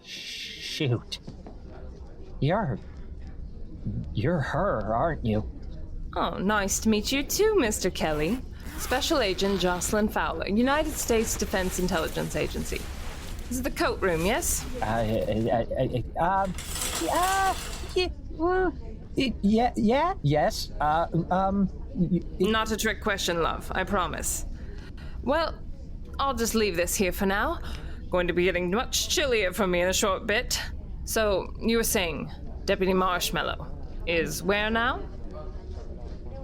Shoot. You're her, aren't you? Oh, nice to meet you too, Mr. Kelly. Special Agent Jocelyn Fowler, United States Defense Intelligence Agency. This is the coat room, yes? Yes. Not a trick question, love, I promise. Well, I'll just leave this here for now. Going to be getting much chillier for me in a short bit. So, you were saying, Deputy Marshmallow is where now?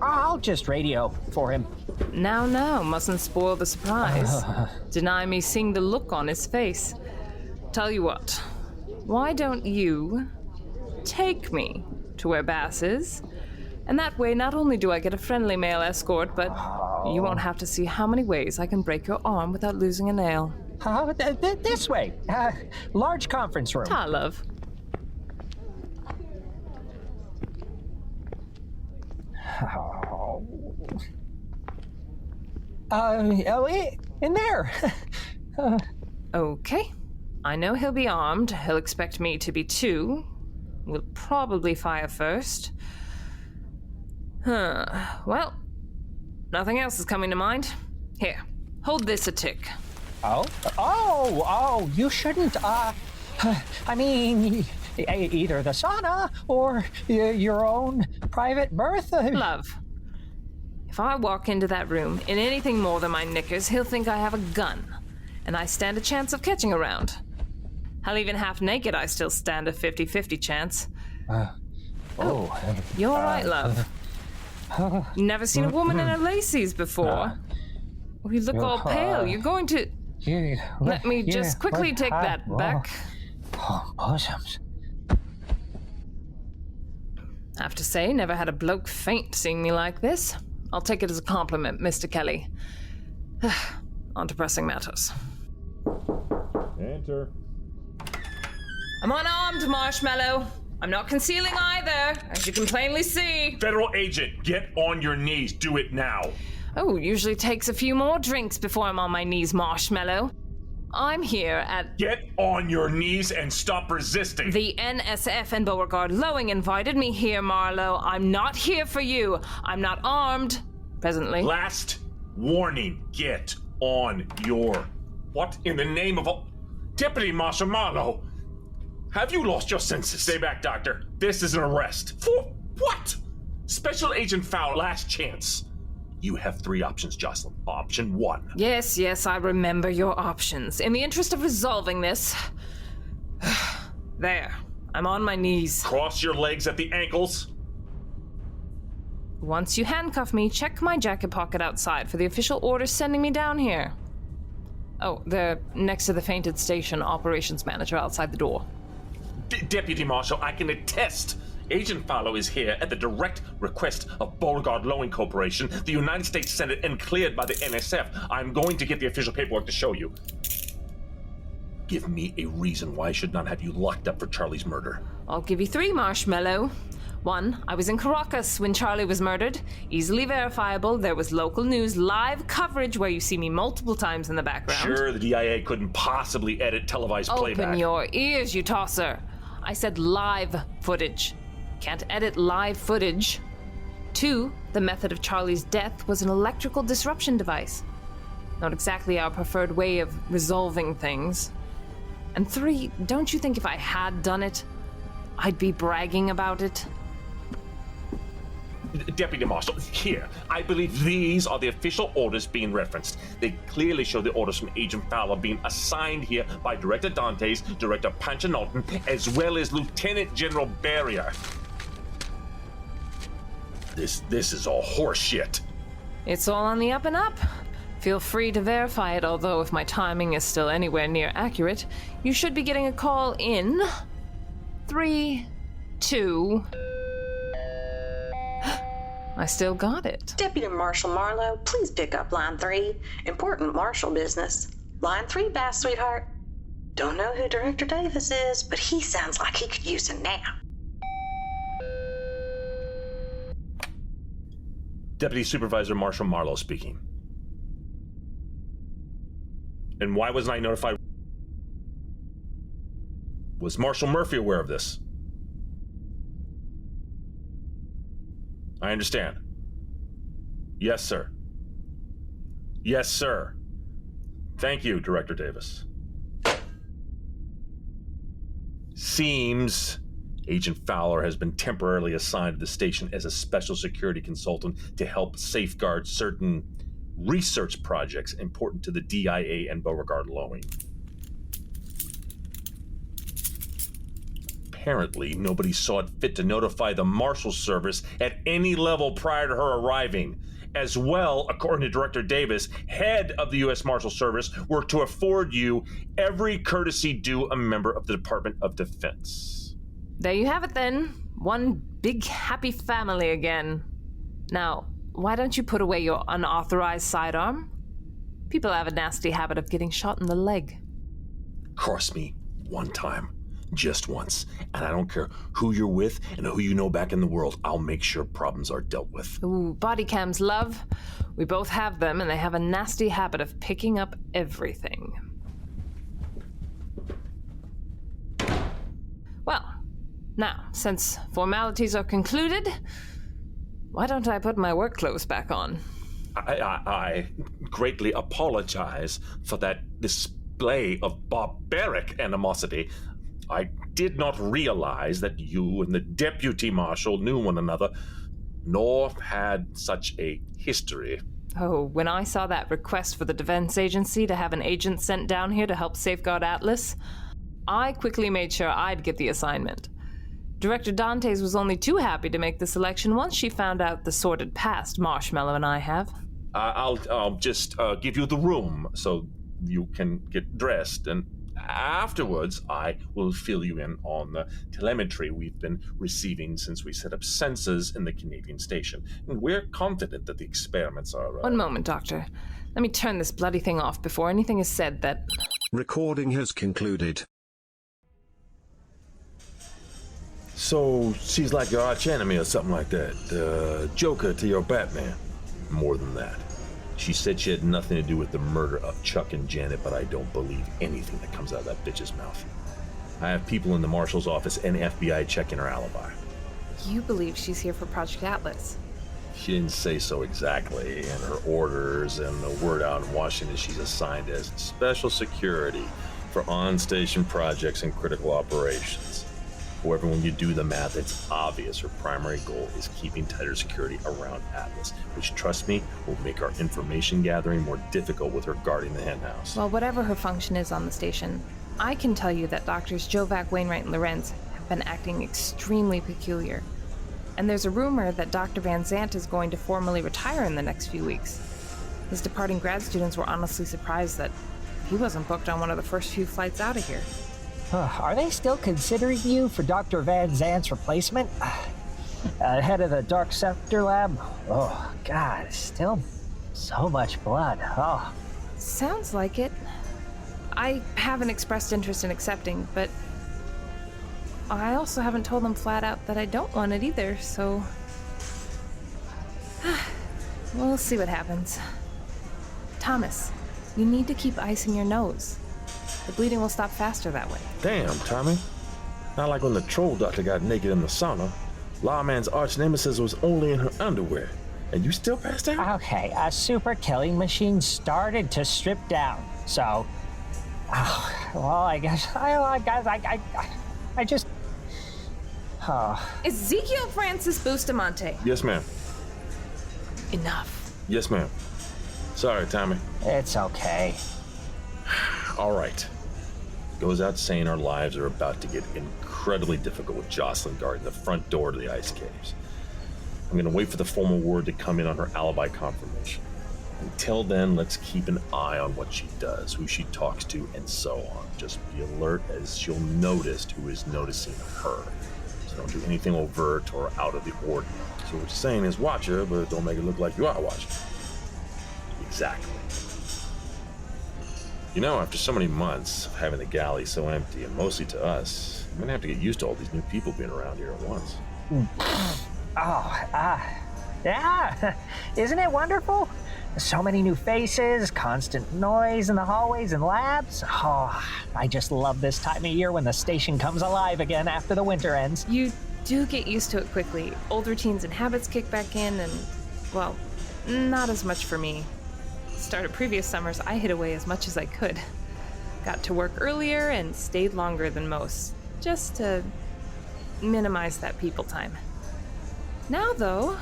I'll just radio for him. Now, mustn't spoil the surprise. Deny me seeing the look on his face. Tell you what, why don't you take me to where Bass is? And that way, not only do I get a friendly male escort, but you won't have to see how many ways I can break your arm without losing a nail. This way. Large conference room. Ta, love. In there. Okay. I know he'll be armed. He'll expect me to be too. We'll probably fire first. Well, nothing else is coming to mind. Here, hold this a tick. Oh, you shouldn't, I mean, either the sauna or your own private berth. Love, if I walk into that room in anything more than my knickers, he'll think I have a gun, and I stand a chance of catching a round. Hell, even half naked, I still stand a 50-50 chance. You're right, love. Never seen a woman in her laces before. You look all pale. You're going to... Let me just quickly take that back. Bosoms. I have to say, never had a bloke faint seeing me like this. I'll take it as a compliment, Mr. Kelly. On to pressing matters. Enter. I'm unarmed, Marshmallow. I'm not concealing either, as you can plainly see. Federal agent, get on your knees. Do it now. Oh, usually takes a few more drinks before I'm on my knees, Marshmallow. I'm here at... Get on your knees and stop resisting. The NSF and Beauregard Lowing invited me here, Marlowe. I'm not here for you. I'm not armed, presently. Last warning. Get on your... What in the name of all... Deputy Marshal Marlowe, have you lost your senses? Stay back, Doctor. This is an arrest. For what? Special Agent Fowler, last chance. You have 3 options, Jocelyn. Option 1. Yes, I remember your options. In the interest of resolving this... There. I'm on my knees. Cross your legs at the ankles. Once you handcuff me, check my jacket pocket outside for the official order sending me down here. Oh, they're next to the fainted station operations manager outside the door. Deputy Marshal, I can attest. Agent Fowler is here at the direct request of Beauregard Lowing Corporation, the United States Senate, and cleared by the NSF. I'm going to get the official paperwork to show you. Give me a reason why I should not have you locked up for Charlie's murder. I'll give you 3, Marshmallow. 1, I was in Caracas when Charlie was murdered. Easily verifiable. There was local news, live coverage where you see me multiple times in the background. Sure, the DIA couldn't possibly edit televised playback. Open your ears, you tosser. I said live footage. Can't edit live footage. 2, the method of Charlie's death was an electrical disruption device. Not exactly our preferred way of resolving things. And 3, don't you think if I had done it, I'd be bragging about it? Deputy Marshal, here. I believe these are the official orders being referenced. They clearly show the orders from Agent Fowler being assigned here by Director Dantes, Director Panchinalton, as well as Lieutenant General Barrier. This is all horseshit. It's all on the up and up. Feel free to verify it, although if my timing is still anywhere near accurate, you should be getting a call in 3, 2... I still got it. Deputy Marshal Marlowe, please pick up line 3. Important Marshal business. Line 3, Bass, sweetheart. Don't know who Director Davis is, but he sounds like he could use a nap. Deputy Supervisor Marshal Marlowe speaking. And why wasn't I notified? Was Marshal Murphy aware of this? I understand. Yes, sir. Yes, sir. Thank you, Director Davis. Seems Agent Fowler has been temporarily assigned to the station as a special security consultant to help safeguard certain research projects important to the DIA and Beauregard Lowing. Apparently, nobody saw it fit to notify the Marshal Service at any level prior to her arriving. As well, according to Director Davis, head of the U.S. Marshal Service, were to afford you every courtesy due a member of the Department of Defense. There you have it then. One big happy family again. Now, why don't you put away your unauthorized sidearm? People have a nasty habit of getting shot in the leg. Cross me one time. Just once. And I don't care who you're with and who you know back in the world. I'll make sure problems are dealt with. Ooh, body cams, love. We both have them, and they have a nasty habit of picking up everything. Well, now, since formalities are concluded, why don't I put my work clothes back on? I greatly apologize for that display of barbaric animosity. I did not realize that you and the deputy marshal knew one another, nor had such a history. Oh, when I saw that request for the defense agency to have an agent sent down here to help safeguard Atlas, I quickly made sure I'd get the assignment. Director Dantes was only too happy to make the selection once she found out the sordid past Marshmallow and I have. I'll just give you the room so you can get dressed, and afterwards, I will fill you in on the telemetry we've been receiving since we set up sensors in the Canadian station. And we're confident that the experiments are... One moment, Doctor. Let me turn this bloody thing off before anything is said that... Recording has concluded. So, she's like your arch enemy or something like that. Joker to your Batman. More than that. She said she had nothing to do with the murder of Chuck and Janet, but I don't believe anything that comes out of that bitch's mouth. I have people in the Marshal's office and FBI checking her alibi. You believe she's here for Project Atlas? She didn't say so exactly in her orders, and the word out in Washington she's assigned as special security for on-station projects and critical operations. However, when you do the math, it's obvious her primary goal is keeping tighter security around Atlas, which, trust me, will make our information gathering more difficult with her guarding the henhouse. Well, whatever her function is on the station, I can tell you that Doctors Jovac, Wainwright, and Lorenz have been acting extremely peculiar. And there's a rumor that Dr. Van Zandt is going to formally retire in the next few weeks. His departing grad students were honestly surprised that he wasn't booked on one of the first few flights out of here. Are they still considering you for Dr. Van Zandt's replacement? Head of the Dark Sector Lab? Oh, God, still so much blood. Oh. Sounds like it. I haven't expressed interest in accepting, but I also haven't told them flat out that I don't want it either, so... We'll see what happens. Thomas, you need to keep icing your nose. The bleeding will stop faster that way. Damn, Tommy. Not like when the troll doctor got naked in the sauna. Lawman's arch nemesis was only in her underwear. And you still passed out? Okay, a super killing machine started to strip down. So, well, I guess I just... Ezekiel Francis Bustamante. Yes, ma'am. Enough. Yes, ma'am. Sorry, Tommy. It's okay. All right. Goes out saying our lives are about to get incredibly difficult with Jocelyn guarding the front door to the ice caves. I'm going to wait for the formal word to come in on her alibi confirmation. Until then, let's keep an eye on what she does, who she talks to, and so on. Just be alert as she'll notice who is noticing her. So don't do anything overt or out of the ordinary. So what you're saying is watch her, but don't make it look like you are watching. Exactly. You know, after so many months of having the galley so empty, and mostly to us, I'm gonna have to get used to all these new people being around here at once. Yeah. Isn't it wonderful? So many new faces, constant noise in the hallways and labs. Oh, I just love this time of year when the station comes alive again after the winter ends. You do get used to it quickly. Old routines and habits kick back in, and, well, not as much for me. Start of previous summers, I hid away as much as I could. Got to work earlier and stayed longer than most, just to minimize that people time. Now, though,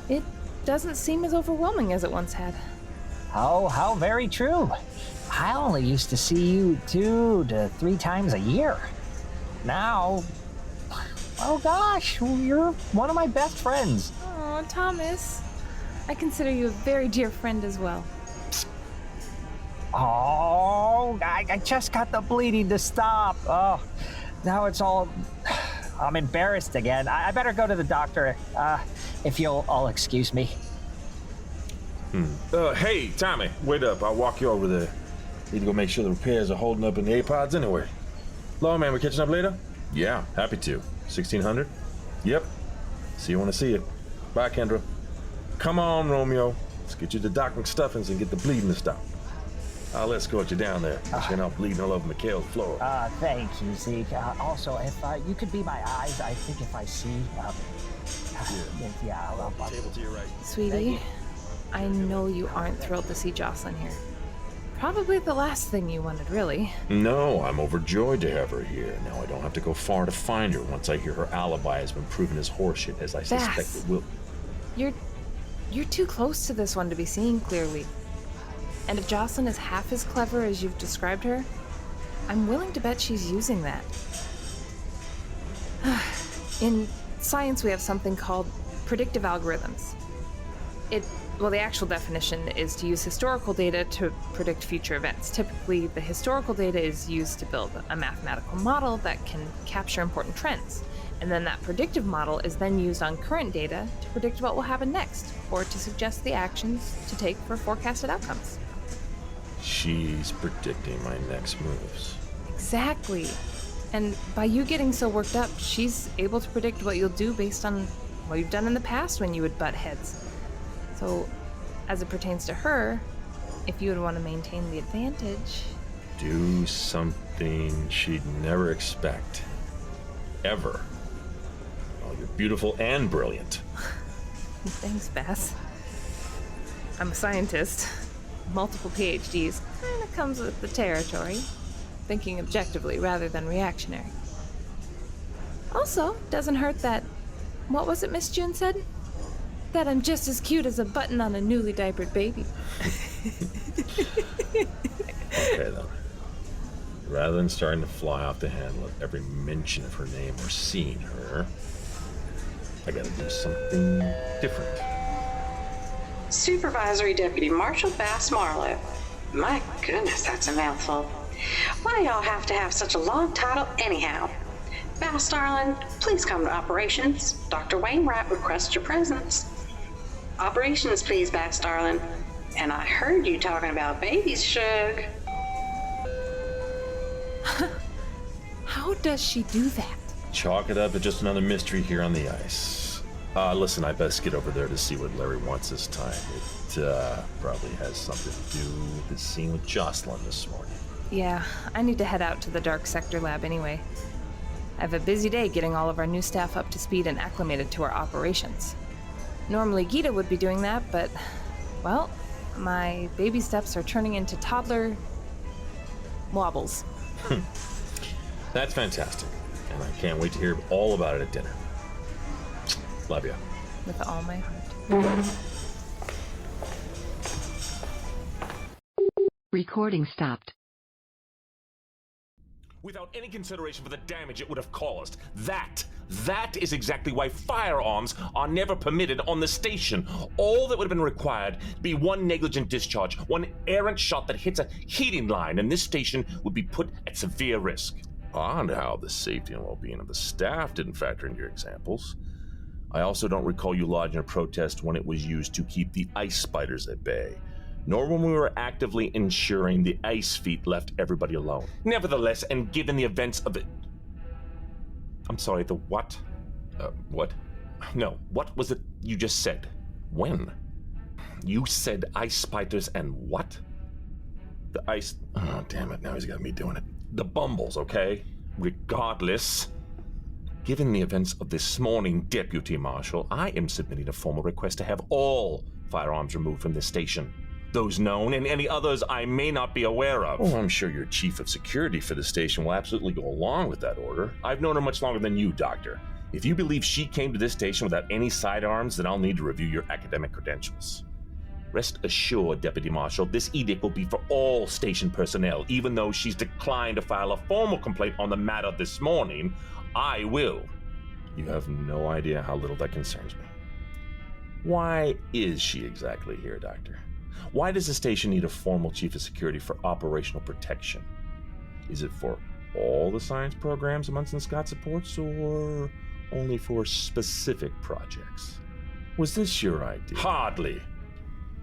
it doesn't seem as overwhelming as it once had. Oh, how very true. I only used to see you 2 to 3 times a year. Now, oh gosh, you're one of my best friends. Oh, Thomas. I consider you a very dear friend as well. Oh, I just got the bleeding to stop. Oh, now it's all... I'm embarrassed again. I better go to the doctor, if you'll all excuse me. Hey, Tommy, wait up. I'll walk you over there. Need to go make sure the repairs are holding up in the A-pods anyway. Law man, we catching up later? Yeah, happy to. 1600? Yep. See you when I see you. Bye, Kendra. Come on, Romeo. Let's get you to Doc McStuffins and get the bleeding to stop. I'll escort you down there. You're not bleeding all over Mikhail's floor. Thank you, Zeke. Also, if you could be my eyes, I think if I see, yeah, I'll Table to your right. Sweetie, I know you aren't thrilled to see Jocelyn here. Probably the last thing you wanted, really. No, I'm overjoyed to have her here. Now I don't have to go far to find her once I hear her alibi has been proven as horseshit, as I suspect it will. You're too close to this one to be seeing clearly. And if Jocelyn is half as clever as you've described her, I'm willing to bet she's using that. In science, we have something called predictive algorithms. The actual definition is to use historical data to predict future events. Typically, the historical data is used to build a mathematical model that can capture important trends. And then that predictive model is then used on current data to predict what will happen next, or to suggest the actions to take for forecasted outcomes. She's predicting my next moves. Exactly. And by you getting so worked up, she's able to predict what you'll do based on what you've done in the past when you would butt heads. So, as it pertains to her, if you would want to maintain the advantage... Do something she'd never expect. Ever. Oh, you're beautiful and brilliant. Thanks, Bess. I'm a scientist. Multiple PhDs. Kinda comes with the territory. Thinking objectively rather than reactionary. Also, doesn't hurt that... What was it Miss June said? That I'm just as cute as a button on a newly diapered baby. Okay, then. Rather than starting to fly off the handle at every mention of her name or seeing her, I gotta do something different. Supervisory Deputy Marshal Bass Marlowe. My goodness, that's a mouthful. Why do y'all have to have such a long title anyhow? Bass, darling, please come to operations. Dr. Wainwright requests your presence. Operations, please, Bass, darling. And I heard you talking about babies, Shug. How does she do that? Chalk it up to just another mystery here on the ice. Listen, I best get over there to see what Larry wants this time. It probably has something to do with the scene with Jocelyn this morning. Yeah, I need to head out to the Dark Sector lab anyway. I have a busy day getting all of our new staff up to speed and acclimated to our operations. Normally Gita would be doing that, but, well, my baby steps are turning into toddler wobbles. That's fantastic, and I can't wait to hear all about it at dinner. Love ya. With all my heart. Recording stopped. Without any consideration for the damage it would have caused. That is exactly why firearms are never permitted on the station. All that would have been required would be one negligent discharge, one errant shot that hits a heating line, and this station would be put at severe risk. Odd how the safety and well-being of the staff didn't factor into your examples. I also don't recall you lodging a protest when it was used to keep the ice spiders at bay, nor when we were actively ensuring the ice feet left everybody alone. Nevertheless, and given the events of it... I'm sorry, the what? What? No, what was it you just said? When? You said ice spiders and what? The ice... Oh, damn it, now he's got me doing it. The bumbles, okay? Regardless, given the events of this morning, Deputy Marshal, I am submitting a formal request to have all firearms removed from this station. Those known and any others I may not be aware of. Oh, I'm sure your chief of security for the station will absolutely go along with that order. I've known her much longer than you, Doctor. If you believe she came to this station without any sidearms, then I'll need to review your academic credentials. Rest assured, Deputy Marshal, this edict will be for all station personnel. Even though she's declined to file a formal complaint on the matter this morning, I will. You have no idea how little that concerns me. Why is she exactly here, Doctor? Why does the station need a formal chief of security for operational protection? Is it for all the science programs Munson Scott supports, or only for specific projects? Was this your idea? Hardly.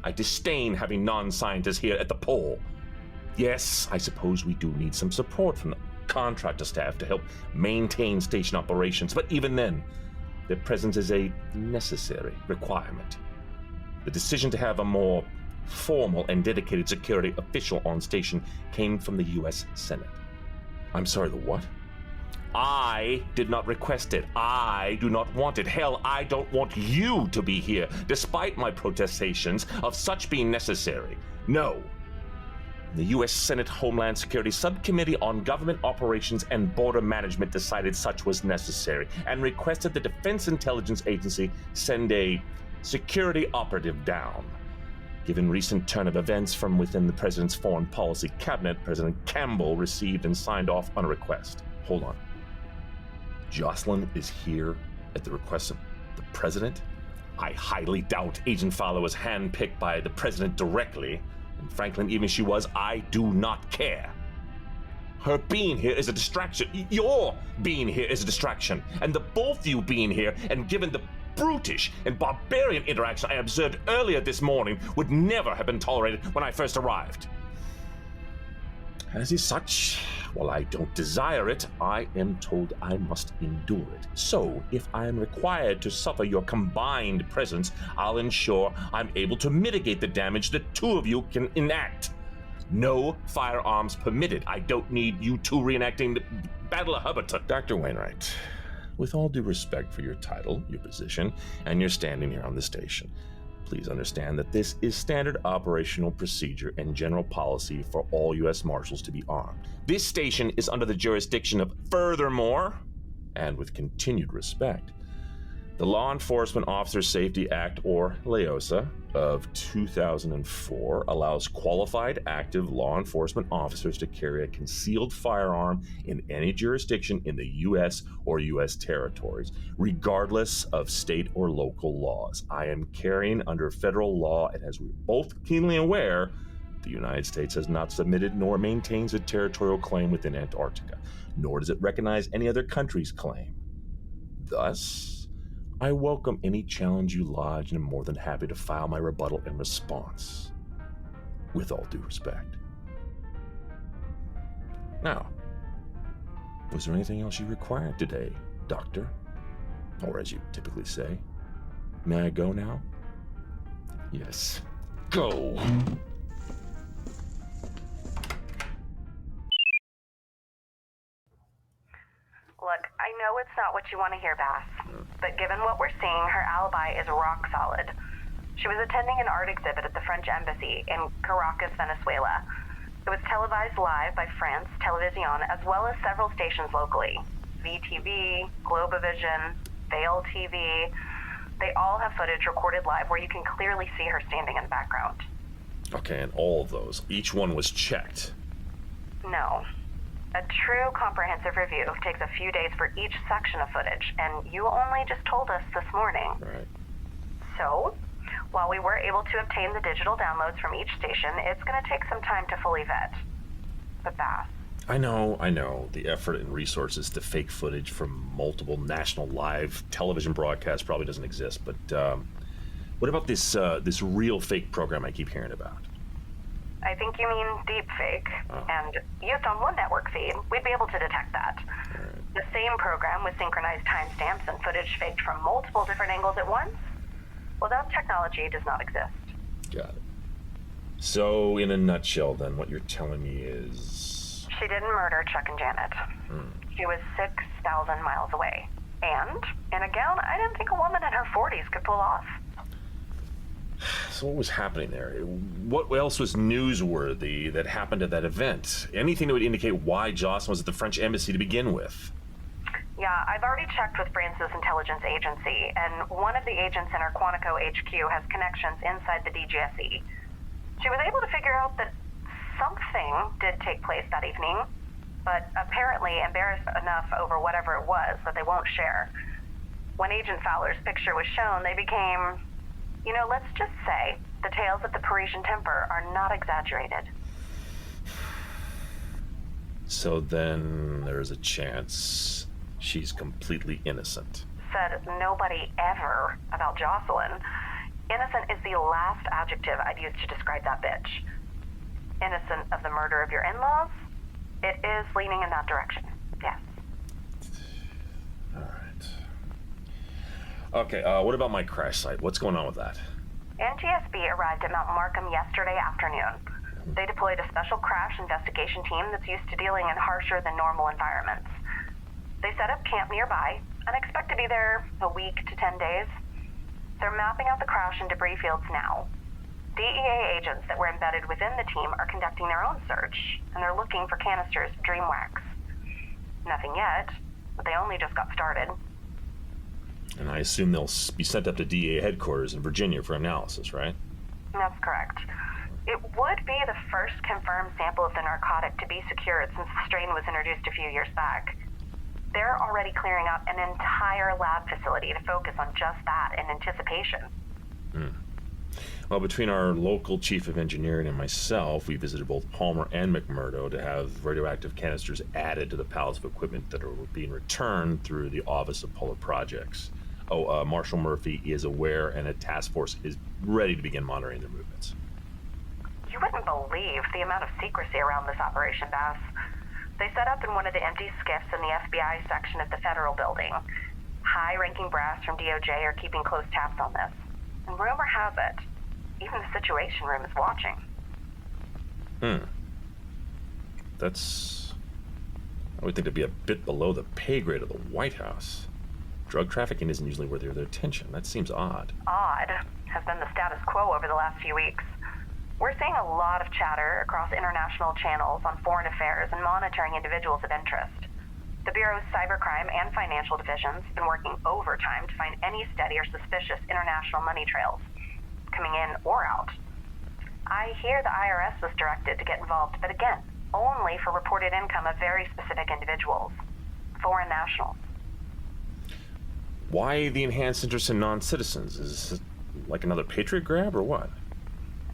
I disdain having non-scientists here at the pole. Yes, I suppose we do need some support from the contractor staff to help maintain station operations, but even then, their presence is a necessary requirement. The decision to have a more formal and dedicated security official on station came from the U.S. Senate. I'm sorry, the what? I did not request it. I do not want it. Hell, I don't want you to be here, despite my protestations of such being necessary. No. The U.S. Senate Homeland Security Subcommittee on Government Operations and Border Management decided such was necessary and requested the Defense Intelligence Agency send a security operative down. Given recent turn of events from within the President's Foreign Policy Cabinet, President Campbell received and signed off on a request. Hold on. Jocelyn is here at the request of the President? I highly doubt Agent Fowler was handpicked by the President directly, and frankly, even if she was, I do not care. Her being here is a distraction. Your being here is a distraction. And the both of you being here, and given the brutish and barbarian interaction I observed earlier this morning, would never have been tolerated when I first arrived. As is such, while I don't desire it, I am told I must endure it. So, if I am required to suffer your combined presence, I'll ensure I'm able to mitigate the damage the two of you can enact. No firearms permitted. I don't need you two reenacting the Battle of Hubbardton. Dr. Wainwright, with all due respect for your title, your position, and your standing here on the station, please understand that this is standard operational procedure and general policy for all U.S. Marshals to be armed. This station is under the jurisdiction of, furthermore, and with continued respect, the Law Enforcement Officer Safety Act, or LEOSA, of 2004 allows qualified active law enforcement officers to carry a concealed firearm in any jurisdiction in the U.S. or U.S. territories, regardless of state or local laws. I am carrying under federal law, and as we're both keenly aware, the United States has not submitted nor maintains a territorial claim within Antarctica, nor does it recognize any other country's claim. Thus, I welcome any challenge you lodge and am more than happy to file my rebuttal in response. With all due respect. Now, was there anything else you required today, Doctor? Or as you typically say, may I go now? Yes, go! Look, I know it's not what you want to hear, Bass, but given what we're seeing, her alibi is rock solid. She was attending an art exhibit at the French Embassy in Caracas, Venezuela. It was televised live by France Television, as well as several stations locally. VTV, Globovision, Vale TV. They all have footage recorded live where you can clearly see her standing in the background. Okay, and all of those, each one was checked. No. A true comprehensive review takes a few days for each section of footage, and you only just told us this morning. Right. So, while we were able to obtain the digital downloads from each station, it's going to take some time to fully vet. But Bass. I know. The effort and resources to fake footage from multiple national live television broadcasts probably doesn't exist, but what about this real fake program I keep hearing about? I think you mean deepfake, and used on one network feed, we'd be able to detect that. Right. The same program with synchronized timestamps and footage faked from multiple different angles at once? Well, that technology does not exist. Got it. So, in a nutshell, then, what you're telling me is... She didn't murder Chuck and Janet. She was 6,000 miles away. And, in a gown I didn't think a woman in her 40s could pull off. So what was happening there? What else was newsworthy that happened at that event? Anything that would indicate why Jocelyn was at the French embassy to begin with? Yeah, I've already checked with France's intelligence agency, and one of the agents in our Quantico HQ has connections inside the DGSE. She was able to figure out that something did take place that evening, but apparently embarrassed enough over whatever it was that they won't share. When Agent Fowler's picture was shown, they became, let's just say, the tales of the Parisian temper are not exaggerated. So then there's a chance she's completely innocent. Said nobody ever about Jocelyn. Innocent is the last adjective I'd use to describe that bitch. Innocent of the murder of your in-laws? It is leaning in that direction, yes. All right. Okay, what about my crash site? What's going on with that? NTSB arrived at Mount Markham yesterday afternoon. They deployed a special crash investigation team that's used to dealing in harsher than normal environments. They set up camp nearby and expect to be there a week to 10 days. They're mapping out the crash and debris fields now. DEA agents that were embedded within the team are conducting their own search, and they're looking for canisters of dream wax. Nothing yet, but they only just got started. And I assume they'll be sent up to DEA headquarters in Virginia for analysis, right? That's correct. It would be the first confirmed sample of the narcotic to be secured since the strain was introduced a few years back. They're already clearing out an entire lab facility to focus on just that in anticipation. Well, between our local chief of engineering and myself, we visited both Palmer and McMurdo to have radioactive canisters added to the pallets of equipment that are being returned through the Office of Polar Projects. Marshal Murphy is aware, and a task force is ready to begin monitoring their movements. You wouldn't believe the amount of secrecy around this operation, Bass. They set up in one of the empty skiffs in the FBI section of the federal building. High-ranking brass from DOJ are keeping close tabs on this. And rumor has it, even the Situation Room is watching. I would think it'd be a bit below the pay grade of the White House. Drug trafficking isn't usually worthy of their attention. That seems odd. Odd has been the status quo over the last few weeks. We're seeing a lot of chatter across international channels on foreign affairs and monitoring individuals of interest. The Bureau's cybercrime and financial divisions have been working overtime to find any steady or suspicious international money trails, coming in or out. I hear the IRS was directed to get involved, but again, only for reported income of very specific individuals, foreign nationals. Why the enhanced interest in non-citizens? Is it like another Patriot grab or what?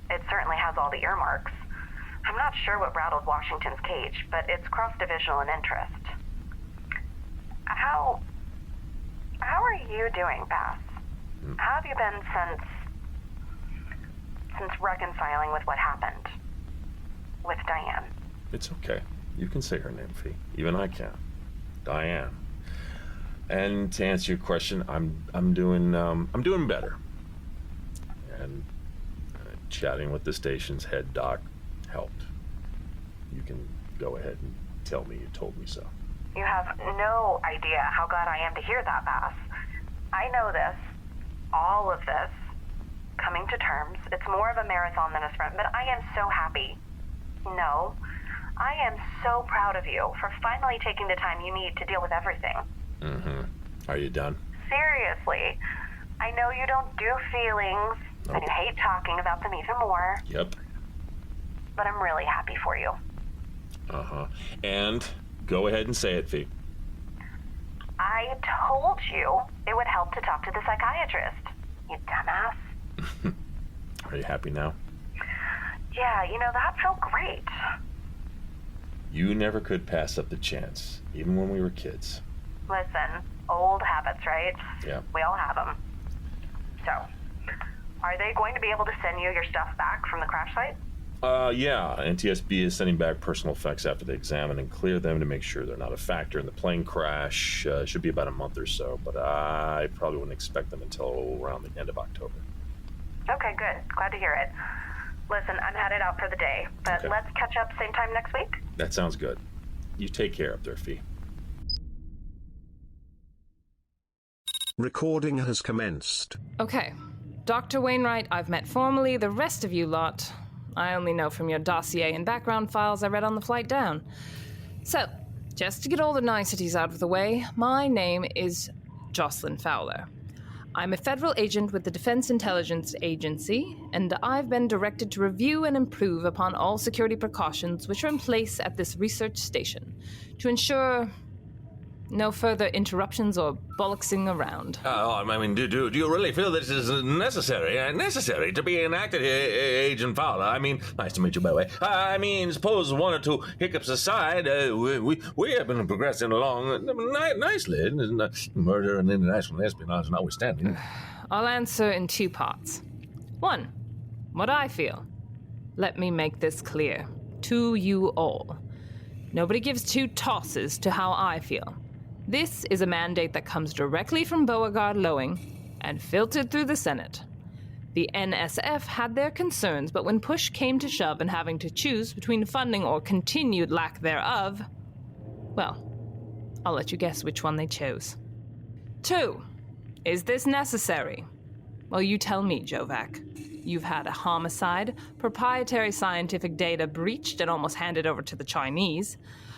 It certainly has all the earmarks. I'm not sure what rattled Washington's cage, but it's cross-divisional in interest. How are you doing, Bass? How have you been since reconciling with what happened with Diane? It's okay. You can say her name, Fee. Even I can. Diane. And to answer your question, I'm doing better. And chatting with the station's head doc helped. You can go ahead and tell me you told me so. You have no idea how glad I am to hear that, Bass. I know this, all of this, coming to terms. It's more of a marathon than a sprint, but I am so happy. No, I am so proud of you for finally taking the time you need to deal with everything. Are you done? Seriously. I know you don't do feelings, and you hate talking about them even more. Yep. But I'm really happy for you. And go ahead and say it, Fee. I told you it would help to talk to the psychiatrist, you dumbass. Are you happy now? Yeah, that felt great. You never could pass up the chance, even when we were kids. Listen, old habits, right? Yeah. We all have them. So, are they going to be able to send you your stuff back from the crash site? Yeah. NTSB is sending back personal effects after they examine and clear them to make sure they're not a factor in the plane crash. Should be about a month or so, but I probably wouldn't expect them until around the end of October. Okay, good. Glad to hear it. Listen, I'm headed out for the day, but Okay. let's catch up same time next week. That sounds good. You take care up there, Fee. Recording has commenced. Okay. Dr. Wainwright, I've met formally. The rest of you lot, I only know from your dossier and background files I read on the flight down. So, just to get all the niceties out of the way, my name is Jocelyn Fowler. I'm a federal agent with the Defense Intelligence Agency, and I've been directed to review and improve upon all security precautions which are in place at this research station to ensure no further interruptions or bollocksing around. I mean, do you really feel this is necessary to be enacted, Agent Fowler? I mean, nice to meet you, by the way. I mean, suppose one or two hiccups aside, we have been progressing along nicely. Murder and international espionage notwithstanding. I'll answer in two parts. One, what I feel. Let me make this clear. To you all. Nobody gives two tosses to how I feel. This is a mandate that comes directly from Beauregard-Lowing and filtered through the Senate. The NSF had their concerns, but when push came to shove and having to choose between funding or continued lack thereof, well, I'll let you guess which one they chose. Two, is this necessary? Well, you tell me, Jovac. You've had a homicide, proprietary scientific data breached and almost handed over to the Chinese,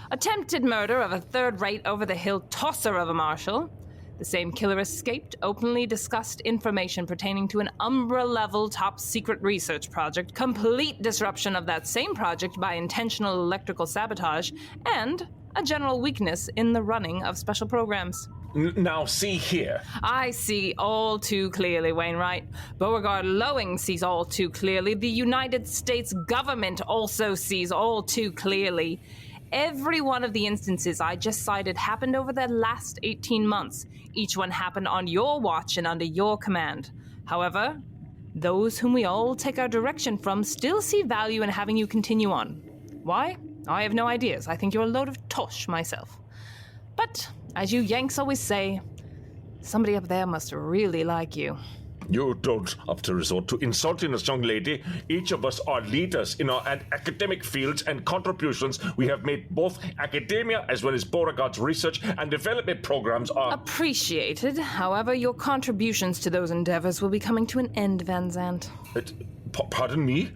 attempted murder of a third-rate over-the-hill tosser of a marshal. The same killer escaped, openly discussed information pertaining to an Umbra-level top-secret research project, complete disruption of that same project by intentional electrical sabotage, and a general weakness in the running of special programs. Now, see here. I see all too clearly, Wainwright. Beauregard-Lowing sees all too clearly. The United States government also sees all too clearly. Every one of the instances I just cited happened over the last 18 months. Each one happened on your watch and under your command. However, those whom we all take our direction from still see value in having you continue on. Why? I have no ideas. I think you're a load of tosh myself. But, as you Yanks always say, somebody up there must really like you. You don't have to resort to insulting us, young lady. Each of us are leaders in our academic fields, and contributions we have made both academia as well as Beauregard's research and development programs are... Appreciated. However, your contributions to those endeavors will be coming to an end, Van Zandt. Pardon me?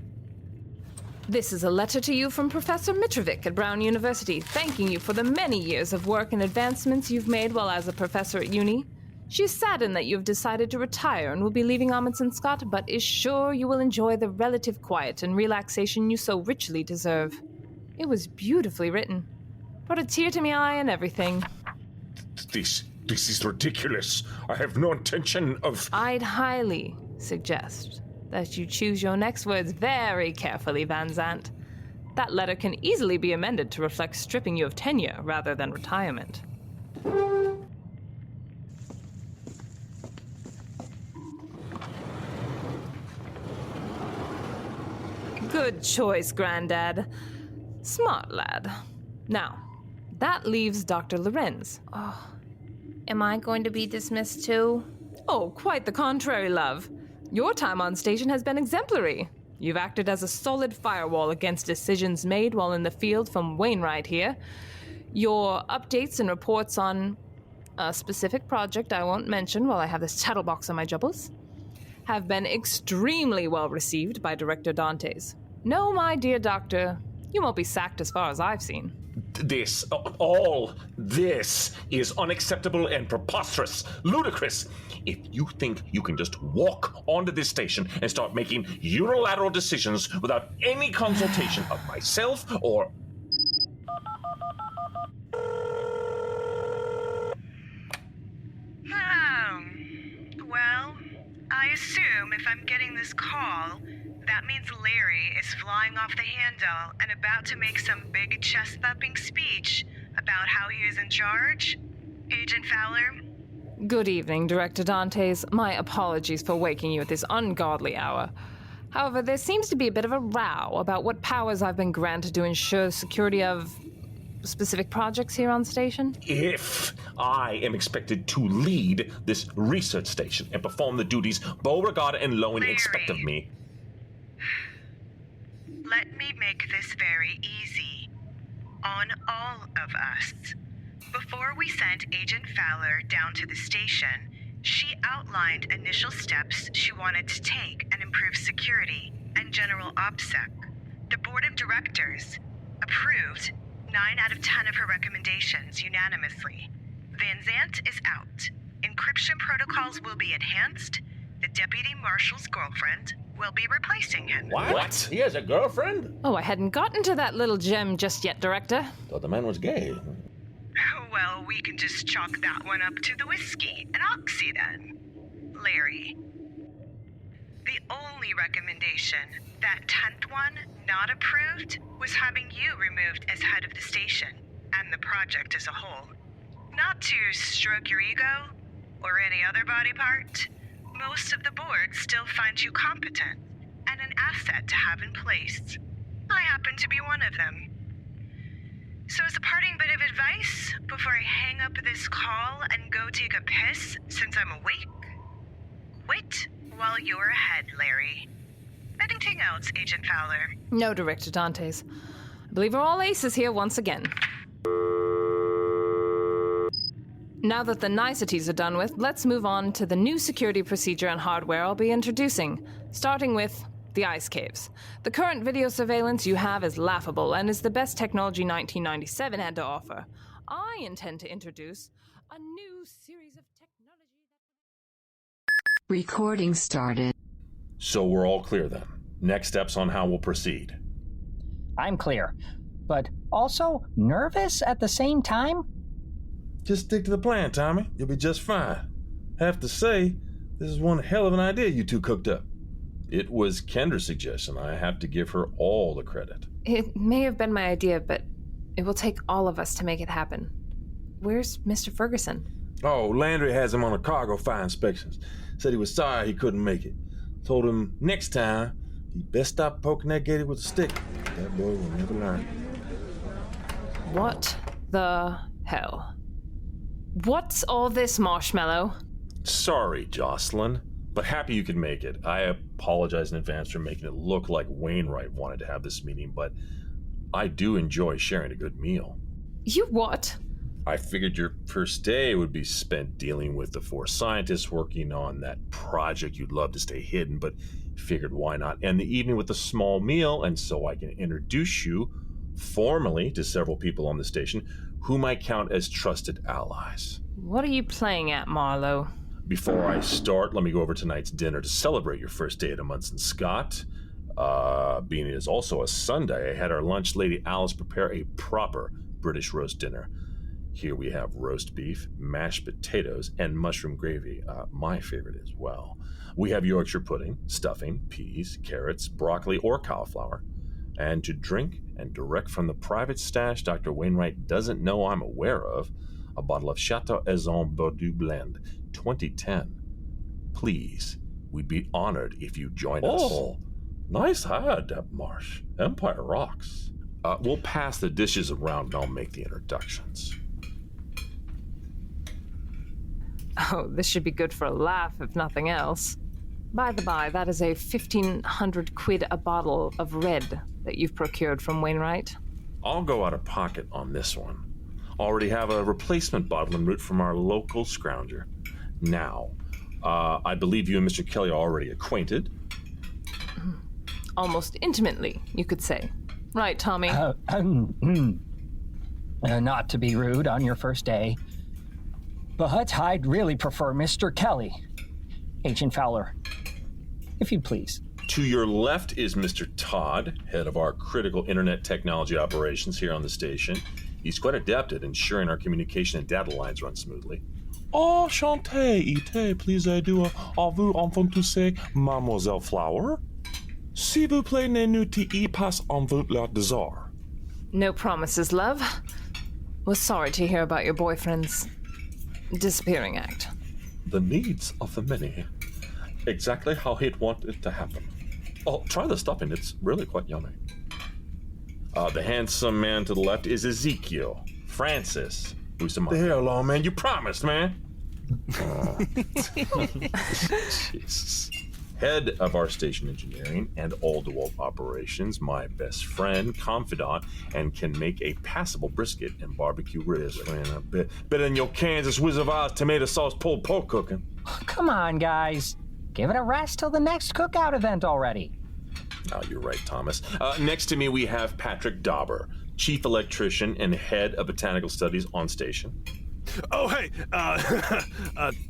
This is a letter to you from Professor Mitrovic at Brown University, thanking you for the many years of work and advancements you've made while as a professor at uni. She is saddened that you have decided to retire and will be leaving Amundsen Scott, but is sure you will enjoy the relative quiet and relaxation you so richly deserve. It was beautifully written. Brought a tear to my eye and everything. This is ridiculous. I have no intention of... I'd highly suggest that you choose your next words very carefully, Van Zandt. That letter can easily be amended to reflect stripping you of tenure rather than retirement. Good choice, Grandad. Smart lad. Now, that leaves Dr. Lorenz. Oh, am I going to be dismissed too? Oh, quite the contrary, love. Your time on station has been exemplary. You've acted as a solid firewall against decisions made while in the field from Wainwright here. Your updates and reports on a specific project I won't mention while I have this chatterbox on my jubbles have been extremely well received by Director Dantes. No, my dear doctor, you won't be sacked as far as I've seen. All this is unacceptable and preposterous, ludicrous. If you think you can just walk onto this station and start making unilateral decisions without any consultation of myself or... Well, I assume if I'm getting this call, that means Larry is flying off the handle and about to make some big chest-thumping speech about how he is in charge. Agent Fowler? Good evening, Director Dantes. My apologies for waking you at this ungodly hour. However, there seems to be a bit of a row about what powers I've been granted to ensure the security of specific projects here on station? If I am expected to lead this research station and perform the duties Beauregard and Lowen expect of me. Let me make this very easy. On all of us. Before we sent Agent Fowler down to the station, she outlined initial steps she wanted to take and improve security and general OPSEC. The board of directors approved 9 out of 10 of her recommendations unanimously. Van Zandt is out. Encryption protocols will be enhanced. The deputy marshal's girlfriend will be replacing him. What? He has a girlfriend? Oh, I hadn't gotten to that little gem just yet, Director. Thought the man was gay. Well, we can just chalk that one up to the whiskey and oxy then. Larry. The only recommendation, that 10th one, not approved, was having you removed as head of the station and the project as a whole. Not to stroke your ego or any other body part, most of the board still finds you competent and an asset to have in place. I happen to be one of them. So as a parting bit of advice, before I hang up this call and go take a piss since I'm awake, quit while you're ahead, Larry. Anything else, Agent Fowler? No, Director Dantes. I believe we're all aces here once again. Now that the niceties are done with, let's move on to the new security procedure and hardware I'll be introducing, starting with the ice caves. The current video surveillance you have is laughable and is the best technology 1997 had to offer. I intend to introduce a new series of technology that... Recording started. So we're all clear then. Next steps on how we'll proceed. I'm clear, but also nervous at the same time? Just stick to the plan, Tommy. You'll be just fine. Have to say, this is one hell of an idea you two cooked up. It was Kendra's suggestion. I have to give her all the credit. It may have been my idea, but it will take all of us to make it happen. Where's Mr. Ferguson? Oh, Landry has him on a cargo fire inspections. Said he was sorry he couldn't make it. Told him next time, he best stop poking that gator with a stick. That boy will never learn. What the hell? What's all this, Marshmallow? Sorry, Jocelyn, but happy you could make it. I apologize in advance for making it look like Wainwright wanted to have this meeting, but I do enjoy sharing a good meal. You what? I figured your first day would be spent dealing with the 4 scientists working on that project you'd love to stay hidden, but figured why not end the evening with a small meal, and so I can introduce you formally to several people on the station whom I count as trusted allies. What are you playing at, Marlowe? Before I start, let me go over tonight's dinner to celebrate your first day at a Munson Scott. Being it is also a Sunday, I had our lunch lady Alice prepare a proper British roast dinner. Here we have roast beef, mashed potatoes, and mushroom gravy, my favorite as well. We have Yorkshire pudding, stuffing, peas, carrots, broccoli, or cauliflower. And to drink, and direct from the private stash Dr. Wainwright doesn't know I'm aware of, a bottle of Chateau Ezon Bordeaux Blend 2010. Please, we'd be honored if you join us. Oh, nice hire, Deb Marsh. Empire rocks. We'll pass the dishes around and I'll make the introductions. Oh, this should be good for a laugh, if nothing else. By the by, that is a 1,500 quid a bottle of red that you've procured from Wainwright. I'll go out of pocket on this one. Already have a replacement bottle en route from our local scrounger. Now, I believe you and Mr. Kelly are already acquainted. Almost intimately, you could say. Right, Tommy? Not to be rude on your first day, but I'd really prefer Mr. Kelly. Agent Fowler, if you'd please. To your left is Mr. Todd, head of our critical internet technology operations here on the station. He's quite adept at ensuring our communication and data lines run smoothly. Enchanté, ité, please aider à vous enfant tous Mademoiselle Flower. S'il vous plaît, ne nous y passe en vous leur désir. No promises, love. Was sorry to hear about your boyfriend's disappearing act. The needs of the many. Exactly how he'd want it to happen. Oh, try the stuffing. It's really quite yummy. The handsome man to the left is Ezekiel. Francis. Who's the hell on, man? You promised, man. Jesus. Head of our station engineering and all-to-all operations, my best friend, confidant, and can make a passable brisket and barbecue ribs. Man, a bit better than your Kansas Wizard of Oz tomato sauce pulled pork cooking. Come on, guys. Give it a rest till the next cookout event already. Oh, you're right, Thomas. Next to me, we have Patrick Dauber, chief electrician and head of botanical studies on station. Oh, hey,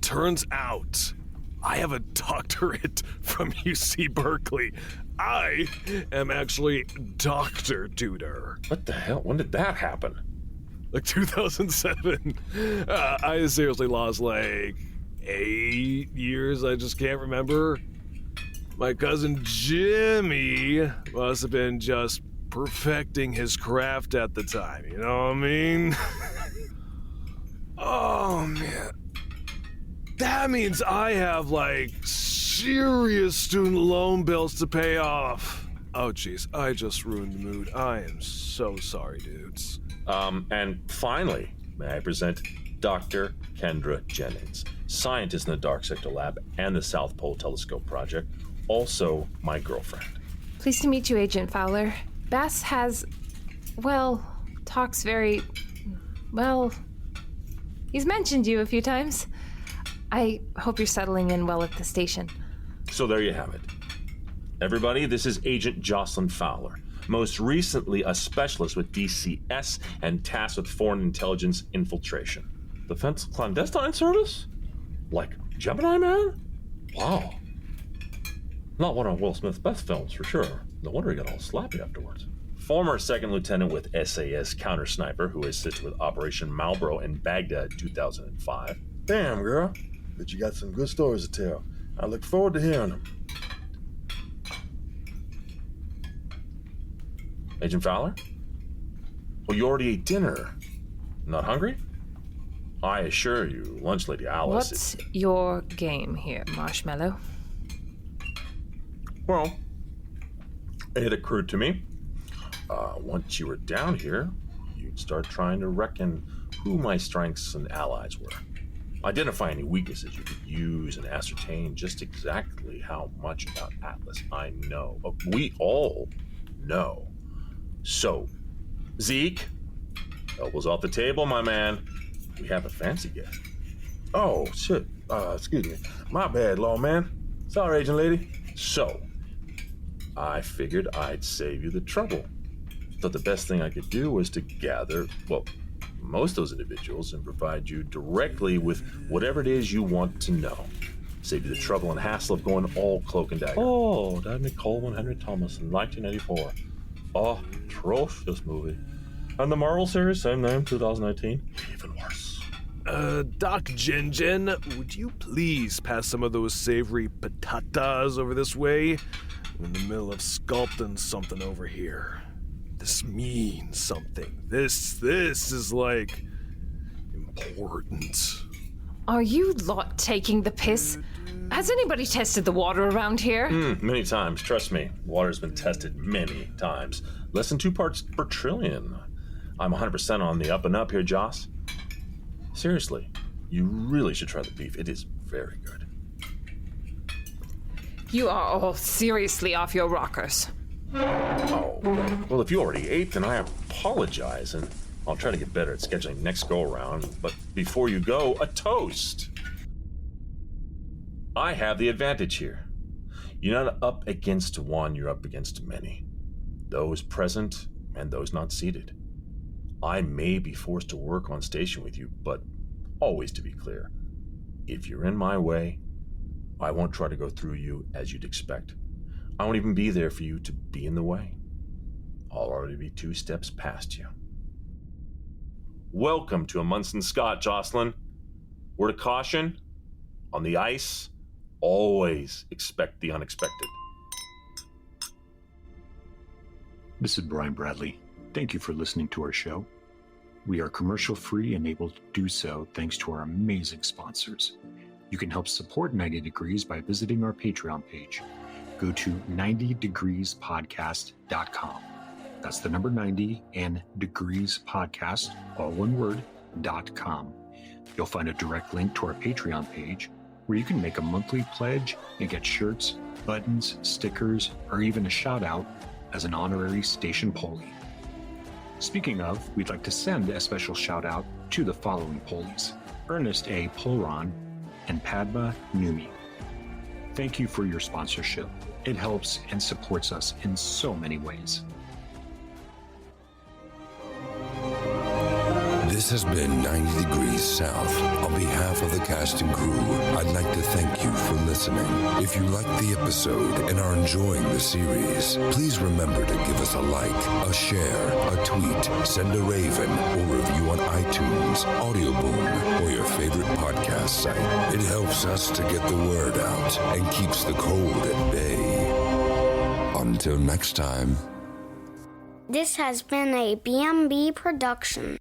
turns out I have a doctorate from UC Berkeley. I am actually Dr. Duder. What the hell? When did that happen? Like 2007. I seriously lost like 8 years. I just can't remember. My cousin Jimmy must have been just perfecting his craft at the time. You know what I mean? Oh, man. That means I have, like, serious student loan bills to pay off. Oh, jeez, I just ruined the mood. I am so sorry, dudes. And finally, may I present Dr. Kendra Jennings, scientist in the Dark Sector Lab and the South Pole Telescope Project, also my girlfriend. Pleased to meet you, Agent Fowler. Bass has, well, talks very, well, he's mentioned you a few times. I hope you're settling in well at the station. So there you have it. Everybody, this is Agent Jocelyn Fowler, most recently a specialist with DCS and tasked with foreign intelligence infiltration. Defense Clandestine Service? Like Gemini Man? Wow. Not one of Will Smith's best films, for sure. No wonder he got all slappy afterwards. Former second lieutenant with SAS counter sniper who assisted with Operation Marlboro in Baghdad 2005. Damn, girl. But you got some good stories to tell. I look forward to hearing them. Agent Fowler? Well, you already ate dinner. Not hungry? I assure you, Lunch Lady Alice What's your game here, Marshmallow? Well, it occurred to me, once you were down here, you'd start trying to reckon who my strengths and allies were. Identify any weaknesses you could use and ascertain just exactly how much about Atlas I know. We all know. So, Zeke, elbows off the table, my man. We have a fancy guest. Oh, shit. Excuse me. My bad, lawman. Sorry, Agent Lady. So, I figured I'd save you the trouble. Thought the best thing I could do was to gather, well, most of those individuals and provide you directly with whatever it is you want to know. Save you the trouble and hassle of going all cloak and dagger. Oh, that Nicole Henry Thomas in 1984. Oh, atrocious movie. And the Marvel series, same name, 2019. Even worse. Doc Jen, would you please pass some of those savory patatas over this way? I'm in the middle of sculpting something over here. This means something. This is, like, important. Are you lot taking the piss? Has anybody tested the water around here? Many times, trust me. Water's been tested many times. Less than 2 parts per trillion. I'm 100% on the up and up here, Joss. Seriously, you really should try the beef. It is very good. You are all seriously off your rockers. Oh, well, if you already ate, then I apologize, and I'll try to get better at scheduling next go-around. But before you go, a toast. I have the advantage here. You're not up against one, you're up against many. Those present and those not seated. I may be forced to work on station with you, but always to be clear, if you're in my way, I won't try to go through you as you'd expect. I won't even be there for you to be in the way. I'll already be 2 steps past you. Welcome to a Munson Scott, Jocelyn. Word of caution, on the ice, always expect the unexpected. This is Brian Bradley. Thank you for listening to our show. We are commercial-free and able to do so thanks to our amazing sponsors. You can help support 90 Degrees by visiting our Patreon page. Go to 90degreespodcast.com. That's the number 90 and degrees podcast, all one word, .com. You'll find a direct link to our Patreon page where you can make a monthly pledge and get shirts, buttons, stickers, or even a shout out as an honorary station Poli. Speaking of, we'd like to send a special shout out to the following Polis: Ernest A. Polron and Padma Numi. Thank you for your sponsorship. It helps and supports us in so many ways. This has been 90 Degrees South. On behalf of the cast and crew, I'd like to thank you for listening. If you liked the episode and are enjoying the series, please remember to give us a like, a share, a tweet, send a raven, or review on iTunes, Audioboom, or your favorite podcast site. It helps us to get the word out and keeps the cold at bay. Until next time. This has been a BMB production.